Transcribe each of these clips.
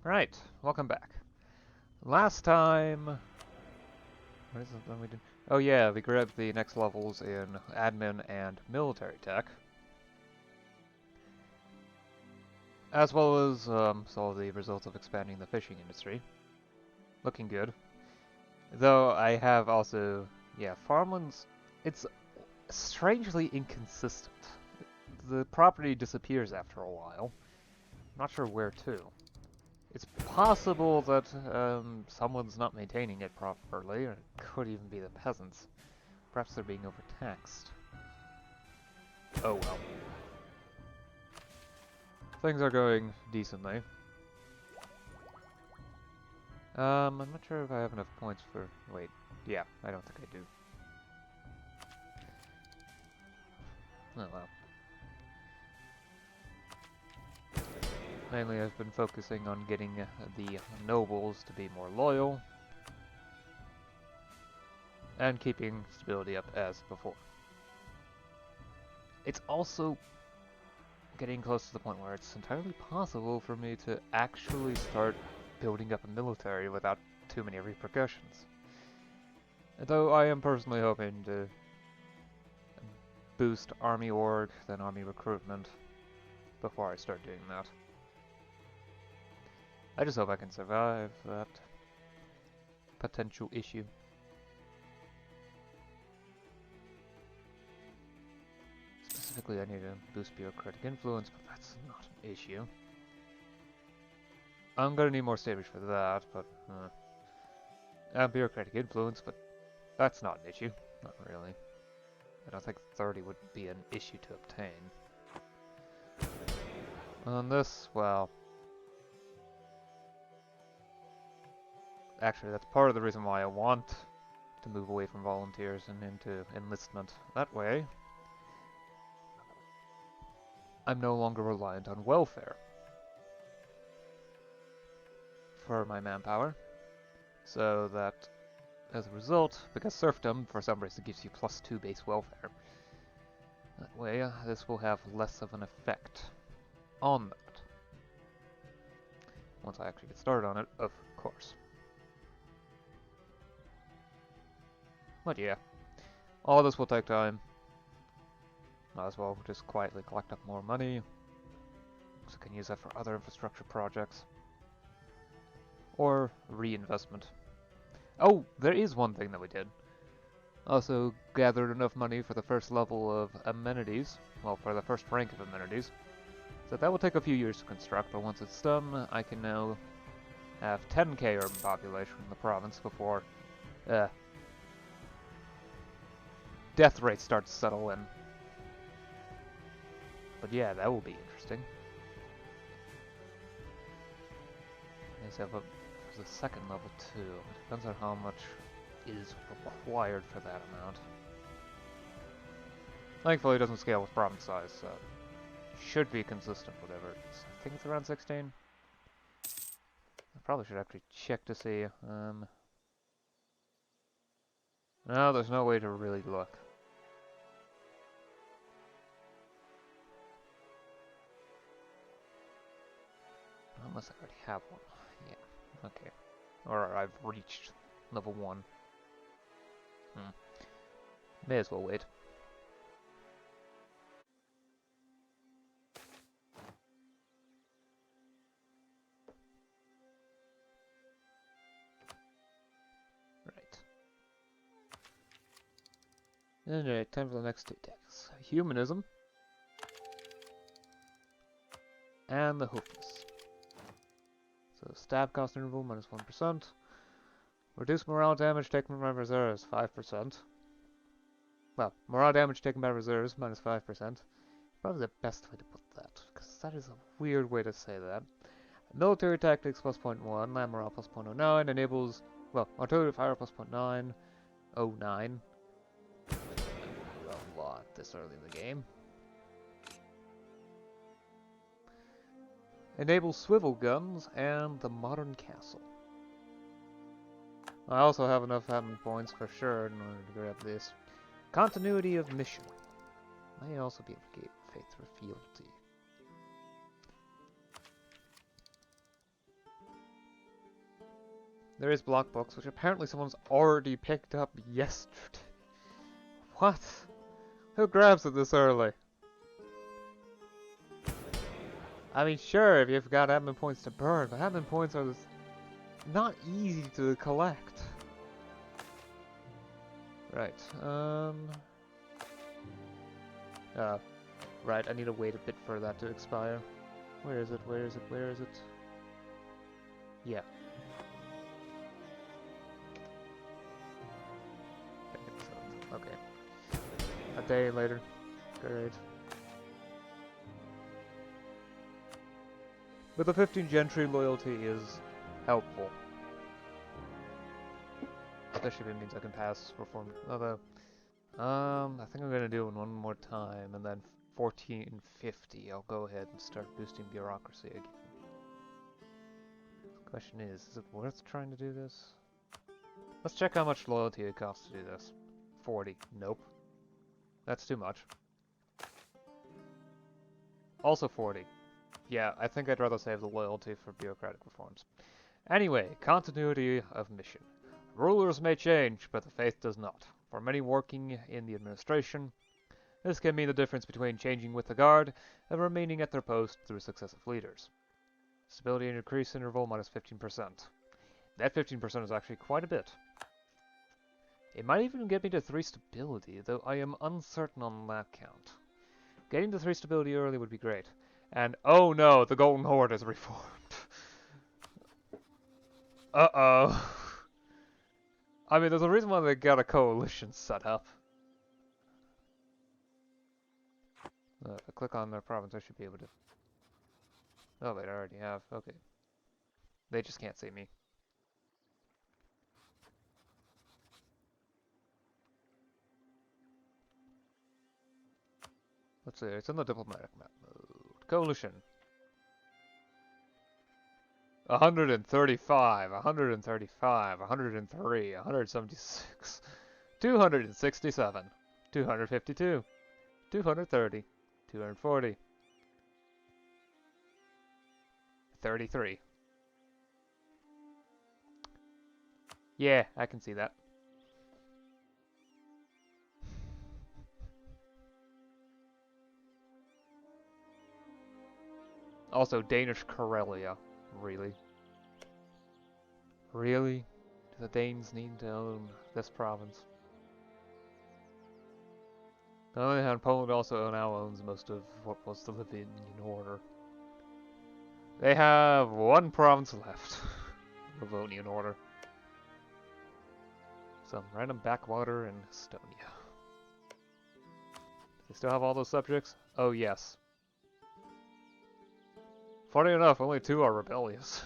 Right, welcome back. Last time... What is it that we did? Oh yeah, we grabbed the next levels in admin and military tech. As well as saw the results of expanding the fishing industry. Looking good. Though I have also... Yeah, farmlands... It's strangely inconsistent. The property disappears after a while. Not sure where to. It's possible that someone's not maintaining it properly, or it could even be the peasants. Perhaps they're being overtaxed. Oh well. Things are going decently. I'm not sure if I have enough points for... Wait, yeah, I don't think I do. Oh well. Mainly I've been focusing on getting the nobles to be more loyal, and keeping stability up as before. It's also getting close to the point where it's entirely possible for me to actually start building up a military without too many repercussions. Though I am personally hoping to boost army org, then army recruitment, before I start doing that. I just hope I can survive that potential issue. Specifically, I need to boost bureaucratic influence, but that's not an issue. I'm gonna need more stables for that, but... bureaucratic influence, but that's not an issue. Not really. I don't think 30 would be an issue to obtain. On this, well... Actually, that's part of the reason why I want to move away from volunteers and into enlistment. That way, I'm no longer reliant on welfare for my manpower. So that, as a result, because serfdom, for some reason, gives you +2 base welfare. That way, this will have less of an effect on that. Once I actually get started on it, of course. But yeah, all this will take time. Might as well just quietly collect up more money, so I can use that for other infrastructure projects. Or reinvestment. Oh, there is one thing that we did. Also gathered enough money for the first level of amenities, well, for the first rank of amenities. So that will take a few years to construct, but once it's done, I can now have 10k urban population in the province before death rates start to settle in. But yeah, that will be interesting. They have the second level too. It depends on how much is required for that amount. Thankfully, it doesn't scale with province size, so it should be consistent, whatever it is. I think it's around 16. I probably should actually check to see. No, there's no way to really look. Unless I already have one. Yeah, okay. Or I've reached level 1. May as well wait. Right. Alright, time for the next 2 decks. Humanism. And the Hoofness. So stab cost interval -1%. Reduce morale damage taken by reserves 5%. Well, morale damage taken by reserves -5%. Probably the best way to put that, because that is a weird way to say that. Military tactics +0.1, land morale +0.09, enables, well, artillery fire +0.909. A lot this early in the game. Enables swivel guns and the modern castle. I also have enough admin points for sure in order to grab this. Continuity of mission. May also be able to get faith or fealty. There is block books, which apparently someone's already picked up yesterday. What? Who grabs it this early? I mean, sure, if you've got admin points to burn, but admin points are not easy to collect. Right, right, I need to wait a bit for that to expire. Where is it? Where is it? Where is it? Yeah. Okay. A day later. Great. But the 15 gentry loyalty is helpful. Especially if it means I can pass reform. Although, I think I'm gonna do it one more time, and then 1450. I'll go ahead and start boosting bureaucracy again. The question is it worth trying to do this? Let's check how much loyalty it costs to do this. 40. Nope. That's too much. Also 40. Yeah, I think I'd rather save the loyalty for bureaucratic reforms. Anyway, continuity of mission. Rulers may change, but the faith does not. For many working in the administration, this can mean the difference between changing with the guard and remaining at their post through successive leaders. Stability and increase interval minus 15%. That 15% is actually quite a bit. It might even get me to 3 stability, though I am uncertain on that count. Getting to 3 stability early would be great. And oh no, the Golden Horde is reformed. Uh-oh. I mean, there's a reason why they got a coalition set up. If I click on their province, I should be able to... Oh wait, I already have. Okay. They just can't see me. Let's see, it's in the diplomatic map mode. Coalition. 135, 135, 103, 176, 267, 252, 230, 240, 33. Yeah, I can see that. Also, Danish Karelia. Really? Really? Do the Danes need to own this province? On the other hand, Poland also now owns most of what was the Lithuanian order. They have one province left. Livonian order. Some random backwater in Estonia. Do they still have all those subjects? Oh yes. Funny enough, only 2 are rebellious.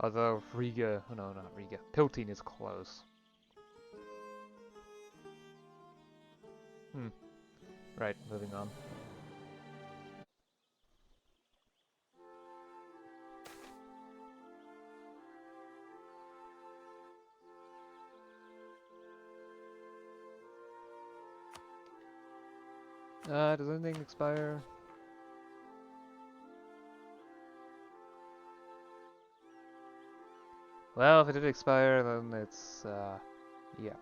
Although Riga, oh no, not Riga, Piltine is close. Right, moving on. Does anything expire? Well, if it did expire, then it's, yeah.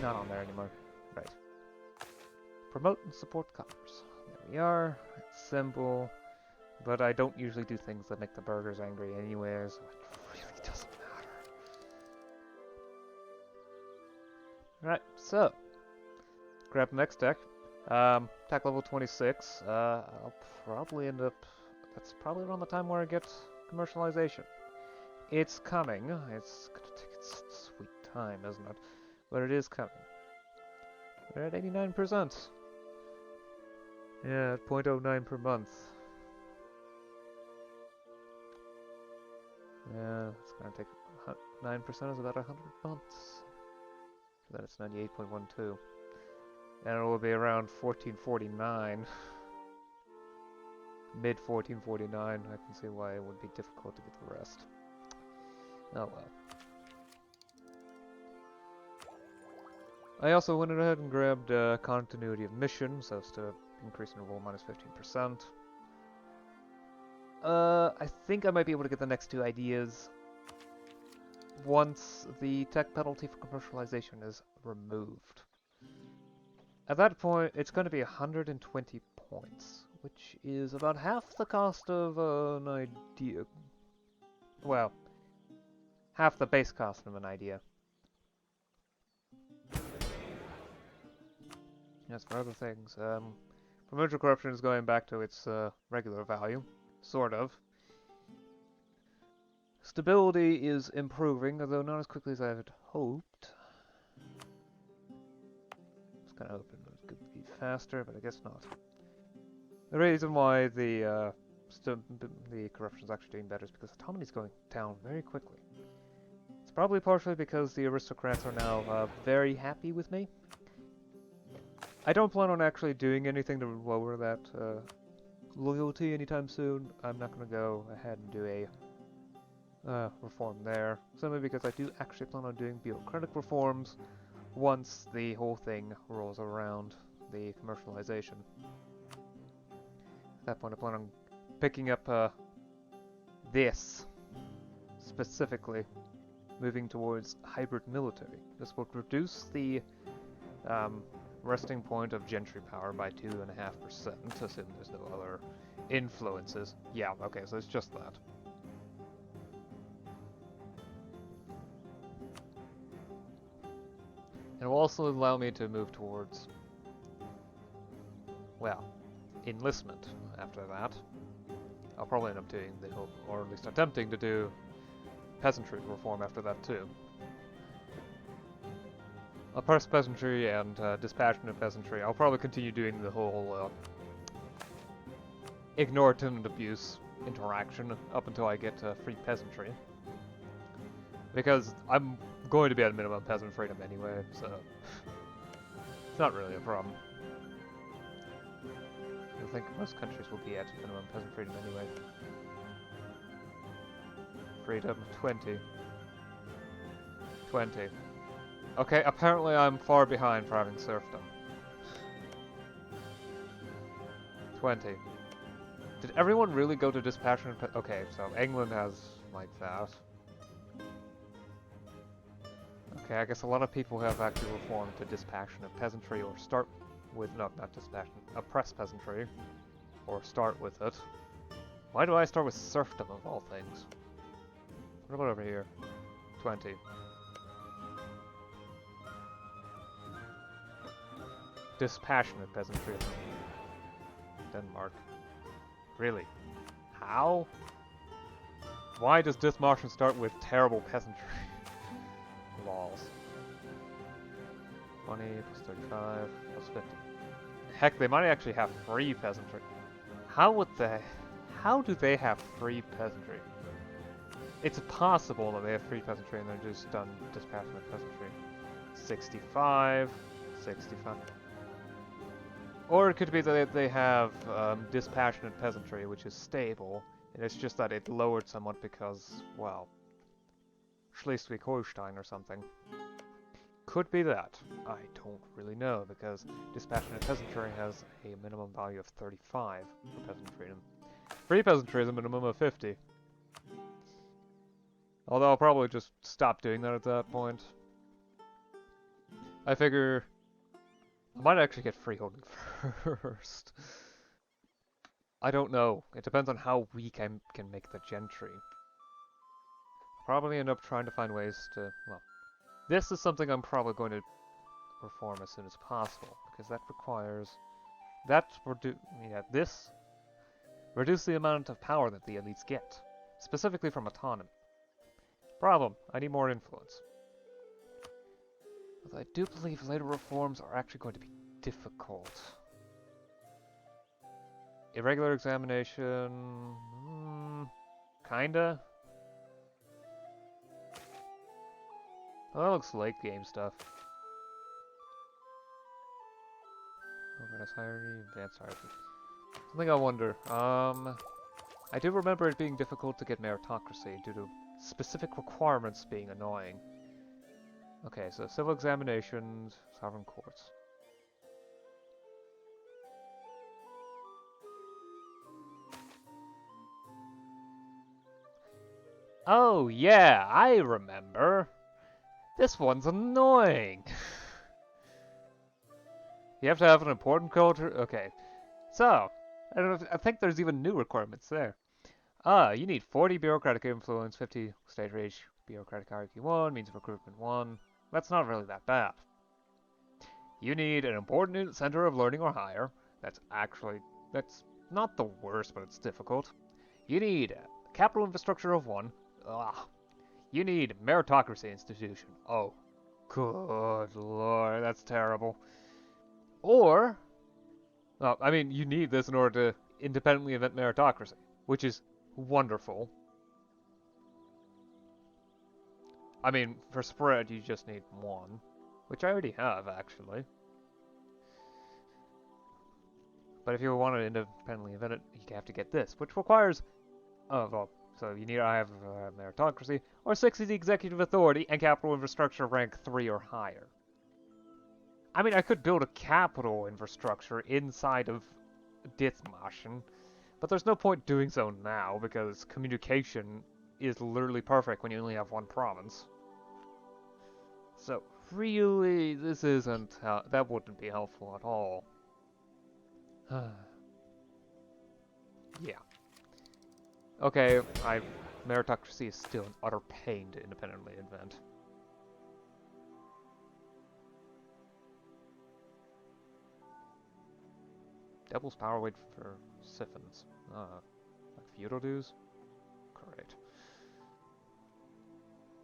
Not on there anymore. Right. Promote and support commerce. There we are. It's simple. But I don't usually do things that make the burghers angry anyway, so it really doesn't matter. Right, so. Grab the next deck. Tech level 26. I'll probably end up... That's probably around the time where I get commercialization. It's coming. It's gonna take its sweet time, isn't it? But it is coming. We're at 89%. Yeah, at 0.09 per month. Yeah, it's gonna take 9% is about 100 months. So then it's 98.12. And it will be around 1449. Mid 1449. I can see why it would be difficult to get the rest. Oh well. I also went ahead and grabbed continuity of mission, so as to increase interval minus 15%. I think I might be able to get the next 2 ideas once the tech penalty for commercialization is removed. At that point, it's going to be 120 points, which is about half the cost of an idea. Well, half the base cost of an idea. As for other things, provincial corruption is going back to its regular value, sort of. Stability is improving, although not as quickly as I had hoped. I was kind of hoping it could be faster, but I guess not. The reason why the corruption is actually doing better is because autonomy is going down very quickly. It's probably partially because the aristocrats are now very happy with me. I don't plan on actually doing anything to lower that loyalty anytime soon. I'm not going to go ahead and do a reform there, simply because I do actually plan on doing bureaucratic reforms once the whole thing rolls around, the commercialization. At that point I plan on picking up this, specifically, moving towards hybrid military. This will reduce the resting point of gentry power by 2.5%, assume there's no other influences. Yeah, okay, so it's just that. It will also allow me to move towards, well, enlistment after that. I'll probably end up doing the whole, or at least attempting to do peasantry reform after that too. Oppressed peasantry and dispassionate peasantry. I'll probably continue doing the whole ignore tenant abuse interaction up until I get free peasantry. Because I'm going to be at minimum peasant freedom anyway, so it's not really a problem. I think most countries will be at minimum peasant freedom anyway. Freedom 20. 20. Okay, apparently I'm far behind for having serfdom. 20. Did everyone really go to dispassionate okay, so England has like that. Okay, I guess a lot of people have actually reformed to dispassionate peasantry, or start with, no, not dispassionate, oppressed peasantry, or start with it. Why do I start with serfdom of all things? What about over here? 20. Dispassionate peasantry. Denmark. Really? How? Why does Dithmarschen start with terrible peasantry? Laws. 20 plus 35 plus 50. Heck, they might actually have free peasantry. How do they have free peasantry? It's possible that they have free peasantry and they're just done dispassionate peasantry. 65, 65. Or it could be that they have dispassionate peasantry, which is stable, and it's just that it lowered somewhat because, well, Schleswig-Holstein or something. Could be that. I don't really know, because dispassionate peasantry has a minimum value of 35 for peasant freedom. Free peasantry is a minimum of 50. Although I'll probably just stop doing that at that point. I figure I might actually get freeholding first. I don't know. It depends on how weak I can make the gentry. Probably end up trying to find ways to, well, this is something I'm probably going to reform as soon as possible, because that requires, this reduce the amount of power that the elites get, specifically from autonomy. Problem, I need more influence. Although I do believe later reforms are actually going to be difficult. Irregular examination, kinda. Oh, that looks like game stuff. Organized hierarchy, advanced hierarchy. Something I wonder. I do remember it being difficult to get meritocracy due to specific requirements being annoying. Okay, so civil examinations, sovereign courts. Oh, yeah, I remember. This one's annoying. You have to have an important culture. Okay, so I think there's even new requirements there. You need 40 bureaucratic influence, 50 stage rage, bureaucratic hierarchy 1, means of recruitment 1. That's not really that bad. You need an important center of learning or higher. That's not the worst, but it's difficult. You need capital infrastructure of 1. Ugh. You need meritocracy institution. Oh, good lord, that's terrible. Or, well, I mean, you need this in order to independently invent meritocracy, which is wonderful. I mean, for spread, you just need 1, which I already have, actually. But if you want to independently invent it, you have to get this, which requires, well, so you need to have meritocracy, or 60 executive authority and capital infrastructure rank 3 or higher. I mean, I could build a capital infrastructure inside of Dithmarschen, but there's no point doing so now because communication is literally perfect when you only have 1 province. So really, this isn't that wouldn't be helpful at all. Yeah. Okay, meritocracy is still an utter pain to independently invent. Devil's power weight for siphons. Like feudal dues? Great.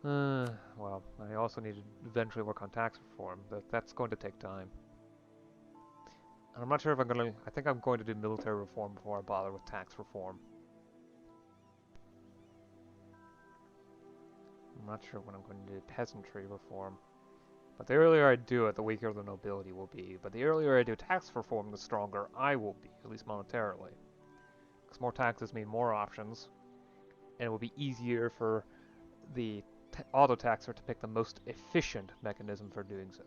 Well, I also need to eventually work on tax reform, but that's going to take time. And I'm not sure if I think I'm going to do military reform before I bother with tax reform. I'm not sure when I'm going to do peasantry reform. But the earlier I do it, the weaker the nobility will be. But the earlier I do tax reform, the stronger I will be, at least monetarily. Because more taxes mean more options, and it will be easier for the auto-taxer to pick the most efficient mechanism for doing so.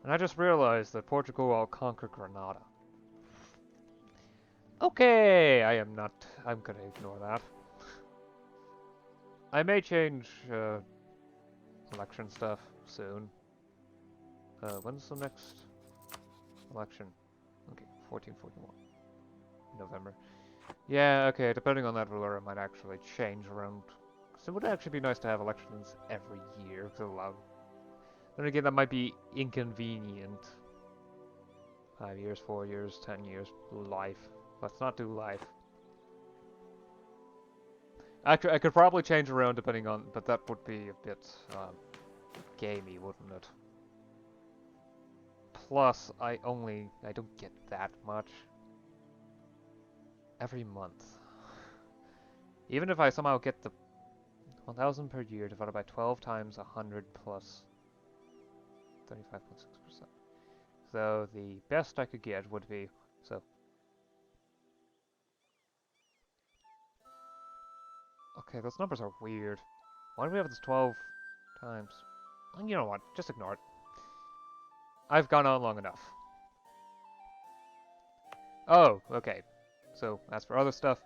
And I just realized that Portugal will conquer Granada. Okay, I'm gonna ignore that. I may change election stuff soon. When's the next election? Okay, 1441. November. Yeah, okay, depending on that ruler, it might actually change around. Because it would actually be nice to have elections every year, because it allow. Then again, that might be inconvenient. 5 years, 4 years, 10 years, life. Let's not do life. Actually, I could probably change around depending on, but that would be a bit gamey, wouldn't it? Plus, I don't get that much every month. Even if I somehow get the 1,000 per year divided by 12 times 100 plus 35.6%. So the best I could get would be, so. Okay, those numbers are weird. Why do we have this 12 times? You know what, just ignore it. I've gone on long enough. Oh, okay. So, as for other stuff,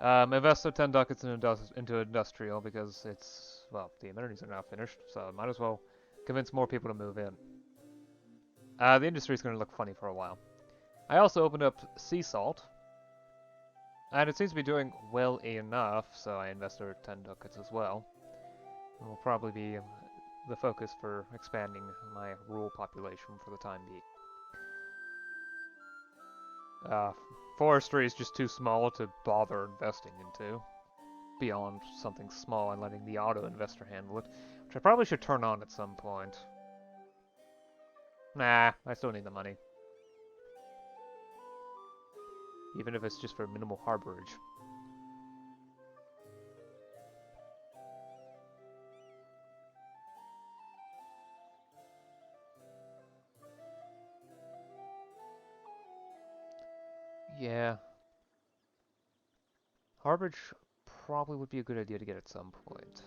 invest 10 ducats into industrial because it's, well, the amenities are now finished, so might as well convince more people to move in. The industry is going to look funny for a while. I also opened up sea salt, and it seems to be doing well enough, so I invested 10 ducats as well. It will probably be the focus for expanding my rural population for the time being. Forestry is just too small to bother investing into, beyond something small and letting the auto investor handle it, which I probably should turn on at some point. Nah, I still need the money. Even if it's just for minimal harborage. Yeah. Harborage probably would be a good idea to get at some point,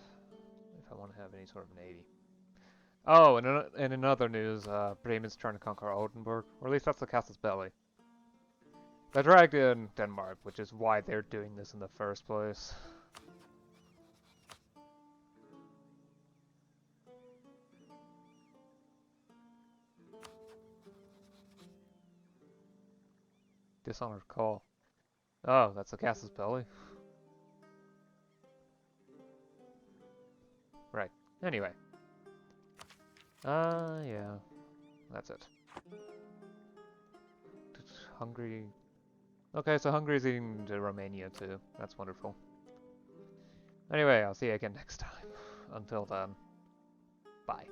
if I want to have any sort of navy. Oh, and in other news, Bremen's trying to conquer Oldenburg, or at least that's the castle's belly. They dragged in Denmark, which is why they're doing this in the first place. Dishonored call. Oh, that's the Cass's belly. Right. Anyway. Yeah. That's it. Hungary. Okay, so Hungary's eating to Romania too. That's wonderful. Anyway, I'll see you again next time. Until then, bye.